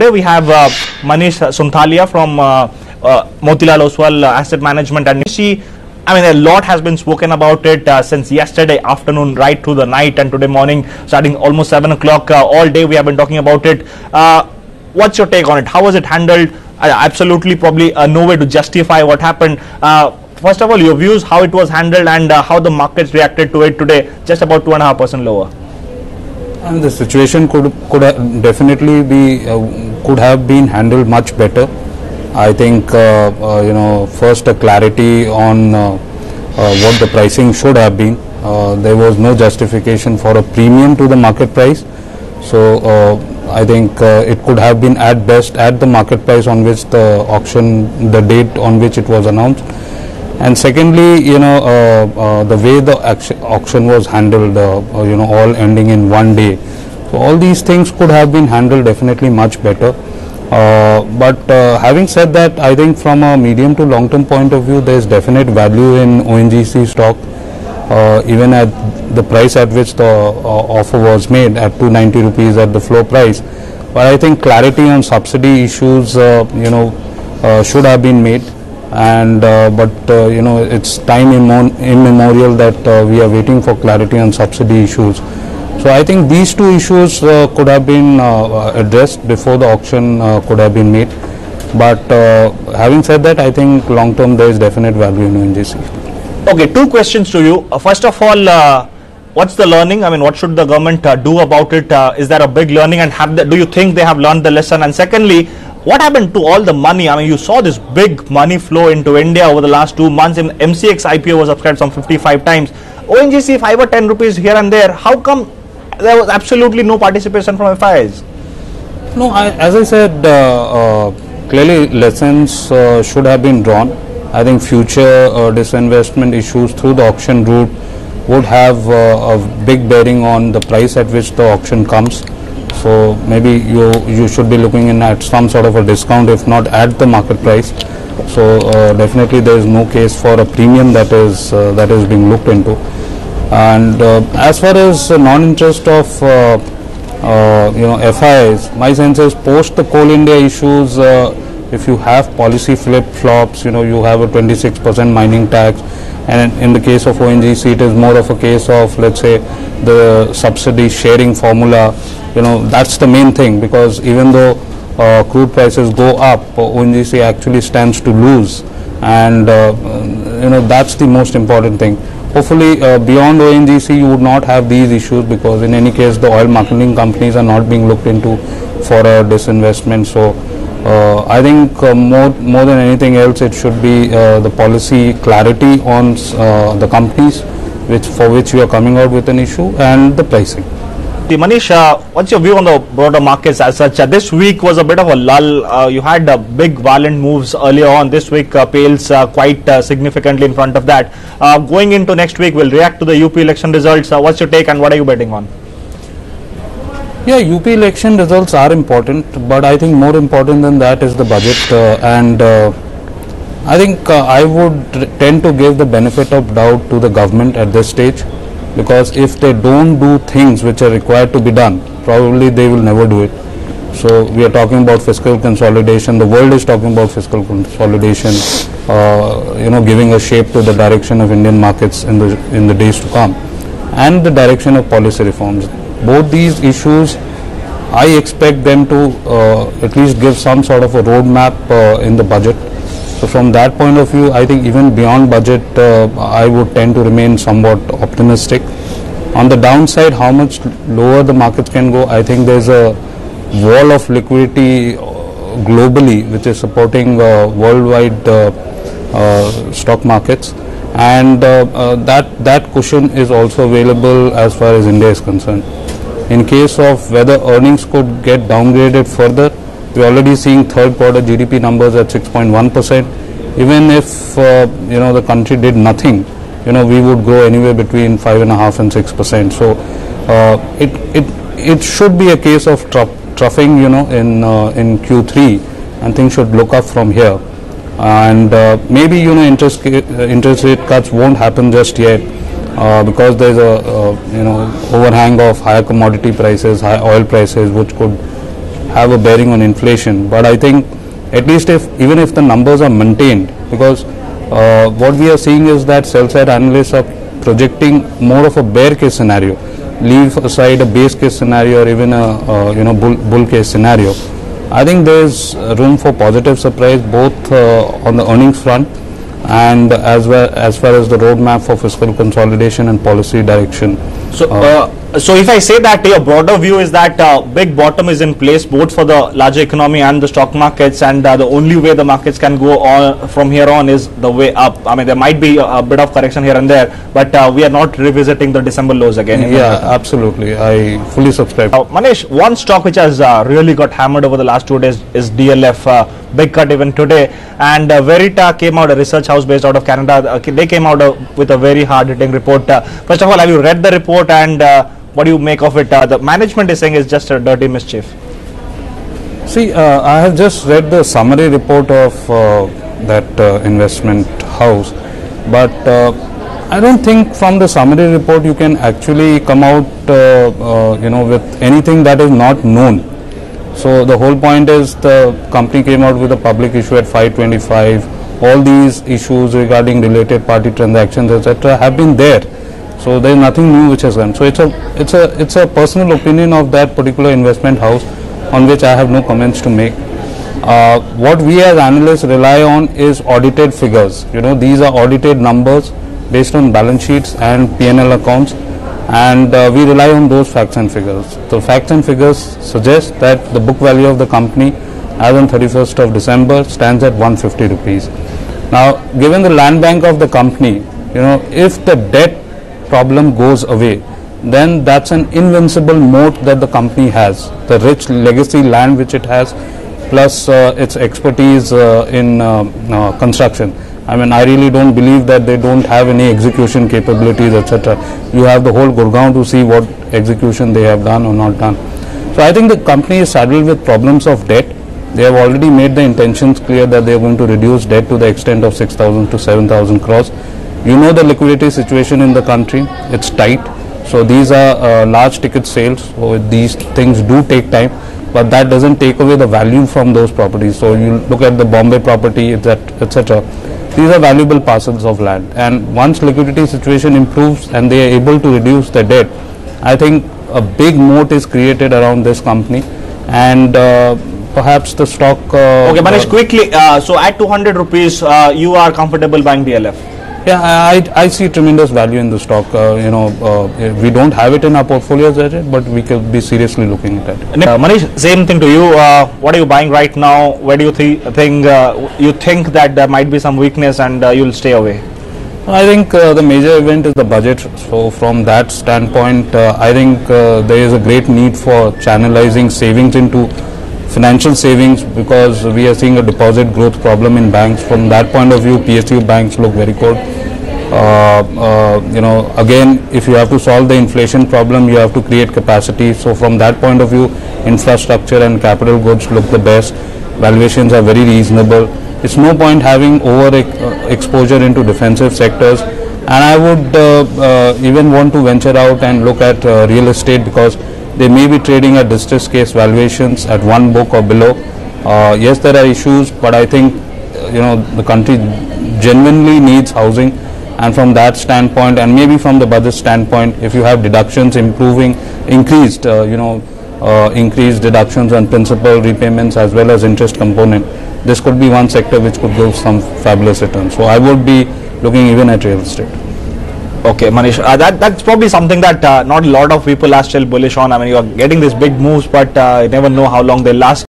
Today we have Manish Sonthalia from Motilal Oswal Asset Management, and I mean, a lot has been spoken about it since yesterday afternoon right through the night, and today morning starting almost 7 o'clock, all day we have been talking about it. What's your take on it? How was it handled? Absolutely probably no way to justify what happened. First of all, your views, how it was handled, and how the markets reacted to it today, just about 2.5% lower. And the situation could definitely be could have been handled much better. I think first a clarity on what the pricing should have been. There was no justification for a premium to the market price, so I think it could have been at best at the market price on which the auction, the date on which it was announced. And secondly, the way the auction was handled, all ending in one day. So all these things could have been handled definitely much better. But having said that, I think from a medium to long term point of view, there is definite value in ONGC stock, even at the price at which the offer was made at 290 rupees at the floor price. But I think clarity on subsidy issues, should have been made. And it's time immemorial that we are waiting for clarity on subsidy issues. So I think these two issues could have been addressed before the auction could have been made. But having said that, I think long term there is definite value in ONGC. Okay, two questions to you. First of all, what's the learning? I mean, what should the government do about it? Is there a big learning, and do you think they have learned the lesson? And secondly, what happened to all the money? I mean, you saw this big money flow into India over the last 2 months. In MCX IPO was subscribed some 55 times. ONGC 5 or 10 rupees here and there. How come there was absolutely no participation from FIs? No, as I said, clearly lessons should have been drawn. I think future disinvestment issues through the auction route would have a big bearing on the price at which the auction comes. So maybe you should be looking in at some sort of a discount, if not at the market price. So definitely there is no case for a premium that is being looked into. And as far as non-interest of FIs, my sense is post the Coal India issues, if you have policy flip-flops, you have a 26% mining tax, and in the case of ONGC it is more of a case of, let's say, the subsidy sharing formula. That's the main thing, because even though crude prices go up, ONGC actually stands to lose, and that's the most important thing. Hopefully beyond ONGC you would not have these issues, because in any case the oil marketing companies are not being looked into for a disinvestment. So I think more than anything else, it should be the policy clarity on the companies for which we are coming out with an issue, and the pricing. Manish, what's your view on the broader markets as such? This week was a bit of a lull. You had big violent moves earlier on. This week pales quite significantly in front of that. Going into next week, we'll react to the UP election results. What's your take, and what are you betting on? Yeah, UP election results are important, but I think more important than that is the budget. I think I would tend to give the benefit of doubt to the government at this stage, because if they don't do things which are required to be done, probably they will never do it. So we are talking about fiscal consolidation. The world is talking about fiscal consolidation, giving a shape to the direction of Indian markets in the days to come, and the direction of policy reforms. Both these issues, I expect them to at least give some sort of a roadmap in the budget. So from that point of view, I think even beyond budget, I would tend to remain somewhat optimistic. On the downside, how much lower the markets can go, I think there's a wall of liquidity globally which is supporting worldwide stock markets, and that cushion is also available as far as India is concerned. In case of whether earnings could get downgraded further, we're already seeing third quarter GDP numbers at 6.1%. Even if the country did nothing, we would grow anywhere between 5.5% and 6%. So it should be a case of troughing, in Q3, and things should look up from here. And maybe interest rate cuts won't happen just yet, because there's a overhang of higher commodity prices, high oil prices, which could have a bearing on inflation. But I think at least even if the numbers are maintained, because what we are seeing is that sell-side analysts are projecting more of a bear case scenario. Leave aside a base case scenario or even a bull case scenario. I think there is room for positive surprise both on the earnings front and as far as the roadmap for fiscal consolidation and policy direction. So if I say that your broader view is that big bottom is in place both for the larger economy and the stock markets, and the only way the markets can go on from here on is the way up. I mean, there might be a bit of correction here and there, but we are not revisiting the December lows again. Yeah, absolutely. I fully subscribe. Manish, one stock which has really got hammered over the last 2 days is DLF. Big cut even today, and Verita came out, a research house based out of Canada. They came out with a very hard-hitting report. First of all, have you read the report, and what do you make of it? The management is saying it's just a dirty mischief. See, I have just read the summary report of that investment house, but I don't think from the summary report you can actually come out with anything that is not known. So the whole point is the company came out with a public issue at 525. All these issues regarding related party transactions, etc., have been there. So there is nothing new which has come. So it's a personal opinion of that particular investment house, on which I have no comments to make. What we as analysts rely on is audited figures. These are audited numbers based on balance sheets and P&L accounts, and we rely on those facts and figures. The facts and figures suggest that the book value of the company as on 31st of December stands at 150 rupees. Now, given the land bank of the company, if the debt problem goes away, then that's an invincible moat that the company has. The rich legacy land which it has, plus its expertise in construction. I mean, I really don't believe that they don't have any execution capabilities, etc. You have the whole Gurgaon to see what execution they have done or not done. So I think the company is saddled with problems of debt. They have already made the intentions clear that they are going to reduce debt to the extent of 6,000 to 7,000 crores. The liquidity situation in the country, it's tight. So these are large ticket sales. So these things do take time, but that doesn't take away the value from those properties. So you look at the Bombay property, etc. These are valuable parcels of land, and once liquidity situation improves and they are able to reduce the debt, I think a big moat is created around this company, and perhaps the stock. Okay, Manish, quickly. So at 200 rupees, you are comfortable buying DLF? Yeah, I see tremendous value in the stock. We don't have it in our portfolios yet, but we could be seriously looking at it. Manish, same thing to you. What are you buying right now? Where do you think that there might be some weakness and you'll stay away? I think the major event is the budget. So from that standpoint, I think there is a great need for channelizing savings into financial savings, because we are seeing a deposit growth problem in banks. From that point of view, PSU banks look very good. Again, if you have to solve the inflation problem, you have to create capacity. So from that point of view, infrastructure and capital goods look the best. Valuations are very reasonable. It's no point having over exposure into defensive sectors. And I would even want to venture out and look at real estate, because they may be trading at distress case valuations at 1 book or below. Yes, there are issues, but I think the country genuinely needs housing, and from that standpoint, and maybe from the budget standpoint, if you have deductions increased deductions on principal repayments as well as interest component, this could be one sector which could give some fabulous returns. So I would be looking even at real estate. Okay, Manish, that's probably something that not a lot of people are still bullish on. I mean, you are getting these big moves, but you never know how long they last.